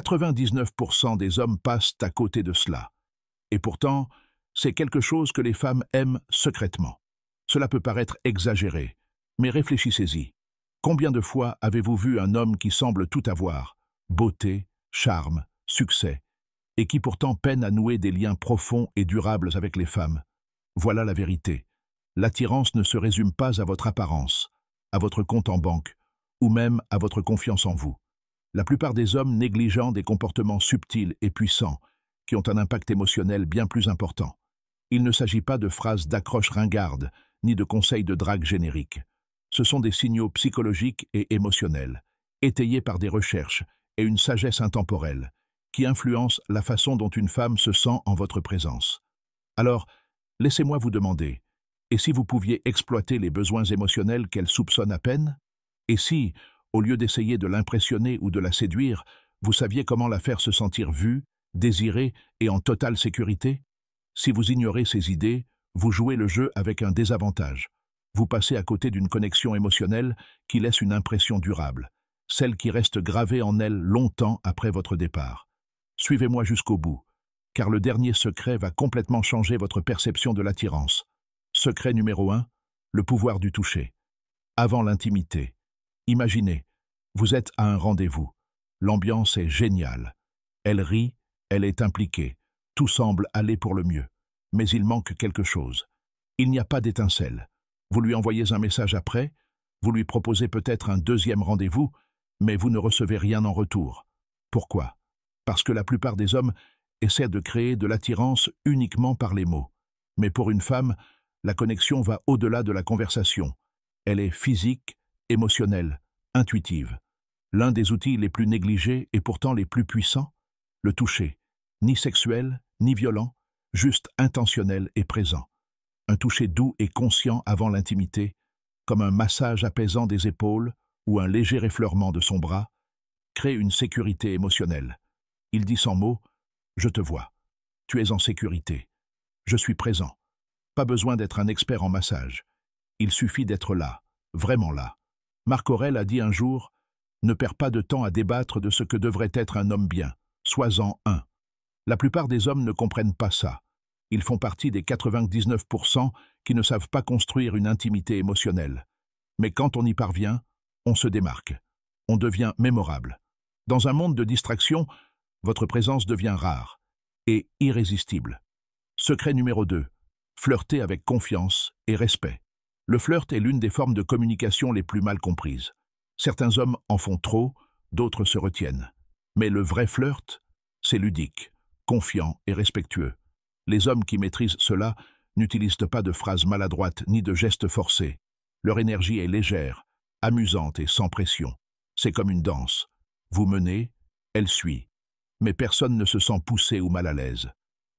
99% des hommes passent à côté de cela. Et pourtant, c'est quelque chose que les femmes aiment secrètement. Cela peut paraître exagéré, mais réfléchissez-y. Combien de fois avez-vous vu un homme qui semble tout avoir, beauté, charme, succès, et qui pourtant peine à nouer des liens profonds et durables avec les femmes? Voilà la vérité. L'attirance ne se résume pas à votre apparence, à votre compte en banque, ou même à votre confiance en vous. La plupart des hommes négligent des comportements subtils et puissants, qui ont un impact émotionnel bien plus important. Il ne s'agit pas de phrases d'accroche ringarde, ni de conseils de drague génériques. Ce sont des signaux psychologiques et émotionnels, étayés par des recherches et une sagesse intemporelle, qui influencent la façon dont une femme se sent en votre présence. Alors, laissez-moi vous demander, et si vous pouviez exploiter les besoins émotionnels qu'elle soupçonne à peine? Et si, au lieu d'essayer de l'impressionner ou de la séduire, vous saviez comment la faire se sentir vue, désirée et en totale sécurité? Si vous ignorez ces idées, vous jouez le jeu avec un désavantage. Vous passez à côté d'une connexion émotionnelle qui laisse une impression durable, celle qui reste gravée en elle longtemps après votre départ. Suivez-moi jusqu'au bout, car le dernier secret va complètement changer votre perception de l'attirance. Secret numéro 1, le pouvoir du toucher. Avant l'intimité. Imaginez, vous êtes à un rendez-vous. L'ambiance est géniale. Elle rit, elle est impliquée. Tout semble aller pour le mieux. Mais il manque quelque chose. Il n'y a pas d'étincelle. Vous lui envoyez un message après, vous lui proposez peut-être un deuxième rendez-vous, mais vous ne recevez rien en retour. Pourquoi? Parce que la plupart des hommes essaient de créer de l'attirance uniquement par les mots. Mais pour une femme, la connexion va au-delà de la conversation. Elle est physique, émotionnelle, intuitive. L'un des outils les plus négligés et pourtant les plus puissants, le toucher. Ni sexuel, ni violent, juste intentionnel et présent. Un toucher doux et conscient avant l'intimité, comme un massage apaisant des épaules ou un léger effleurement de son bras, crée une sécurité émotionnelle. Il dit sans mots, « Je te vois. Tu es en sécurité. Je suis présent. » Pas besoin d'être un expert en massage. Il suffit d'être là, vraiment là. Marc Aurèle a dit un jour, « Ne perds pas de temps à débattre de ce que devrait être un homme bien. Sois-en un. » La plupart des hommes ne comprennent pas ça. Ils font partie des 99% qui ne savent pas construire une intimité émotionnelle. Mais quand on y parvient, on se démarque. On devient mémorable. Dans un monde de distraction, votre présence devient rare et irrésistible. Secret numéro 2. Flirter avec confiance et respect. Le flirt est l'une des formes de communication les plus mal comprises. Certains hommes en font trop, d'autres se retiennent. Mais le vrai flirt, c'est ludique, confiant et respectueux. Les hommes qui maîtrisent cela n'utilisent pas de phrases maladroites ni de gestes forcés. Leur énergie est légère, amusante et sans pression. C'est comme une danse. Vous menez, elle suit. Mais personne ne se sent poussé ou mal à l'aise.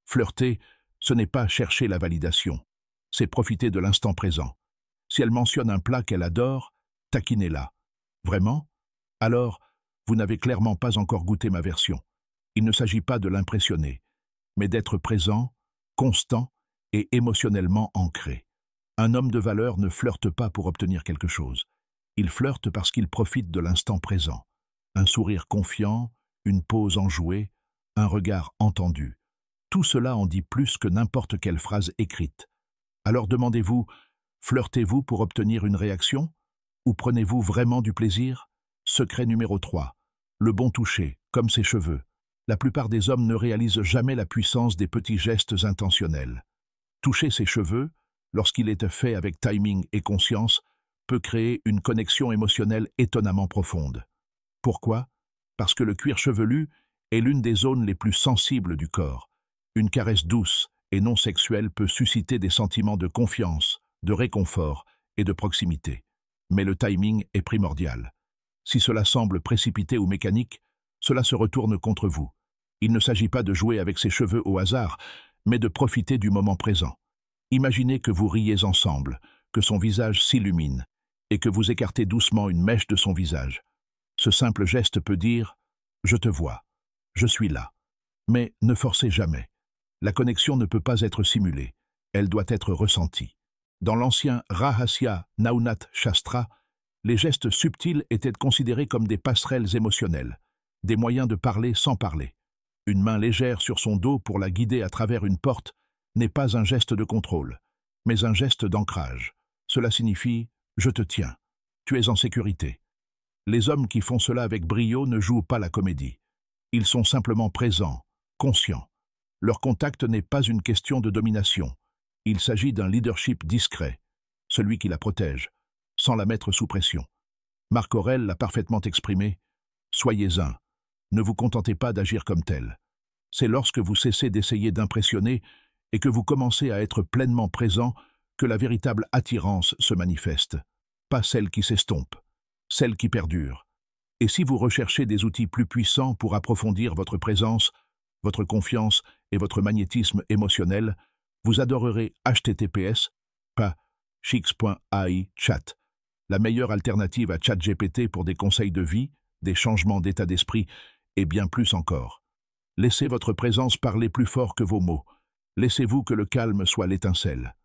Flirter, ce n'est pas chercher la validation. C'est profiter de l'instant présent. Si elle mentionne un plat qu'elle adore, taquinez-la. Vraiment? Alors, vous n'avez clairement pas encore goûté ma version. Il ne s'agit pas de l'impressionner, mais d'être présent, constant et émotionnellement ancré. Un homme de valeur ne flirte pas pour obtenir quelque chose. Il flirte parce qu'il profite de l'instant présent. Un sourire confiant, une pose enjouée, un regard entendu. Tout cela en dit plus que n'importe quelle phrase écrite. Alors demandez-vous, flirtez-vous pour obtenir une réaction? Ou prenez-vous vraiment du plaisir? Secret numéro 3. Le bon toucher, comme ses cheveux. La plupart des hommes ne réalisent jamais la puissance des petits gestes intentionnels. Toucher ses cheveux, lorsqu'il est fait avec timing et conscience, peut créer une connexion émotionnelle étonnamment profonde. Pourquoi? Parce que le cuir chevelu est l'une des zones les plus sensibles du corps. Une caresse douce et non sexuelle peut susciter des sentiments de confiance, de réconfort et de proximité. Mais le timing est primordial. Si cela semble précipité ou mécanique, cela se retourne contre vous. Il ne s'agit pas de jouer avec ses cheveux au hasard, mais de profiter du moment présent. Imaginez que vous riez ensemble, que son visage s'illumine, et que vous écartez doucement une mèche de son visage. Ce simple geste peut dire « Je te vois, je suis là ». Mais ne forcez jamais. La connexion ne peut pas être simulée, elle doit être ressentie. Dans l'ancien Rahasya Naunat Shastra, les gestes subtils étaient considérés comme des passerelles émotionnelles. des moyens de parler sans parler. Une main légère sur son dos pour la guider à travers une porte n'est pas un geste de contrôle, mais un geste d'ancrage. Cela signifie « je te tiens, tu es en sécurité ». Les hommes qui font cela avec brio ne jouent pas la comédie. Ils sont simplement présents, conscients. Leur contact n'est pas une question de domination. Il s'agit d'un leadership discret, celui qui la protège, sans la mettre sous pression. Marc Aurèle l'a parfaitement exprimé. Soyez un. Ne vous contentez pas d'agir comme tel. C'est lorsque vous cessez d'essayer d'impressionner et que vous commencez à être pleinement présent que la véritable attirance se manifeste. Pas celle qui s'estompe, celle qui perdure. Et si vous recherchez des outils plus puissants pour approfondir votre présence, votre confiance et votre magnétisme émotionnel, vous adorerez https://chix.ai chat, la meilleure alternative à ChatGPT pour des conseils de vie, des changements d'état d'esprit et bien plus encore. Laissez votre présence parler plus fort que vos mots. Laissez-vous que le calme soit l'étincelle.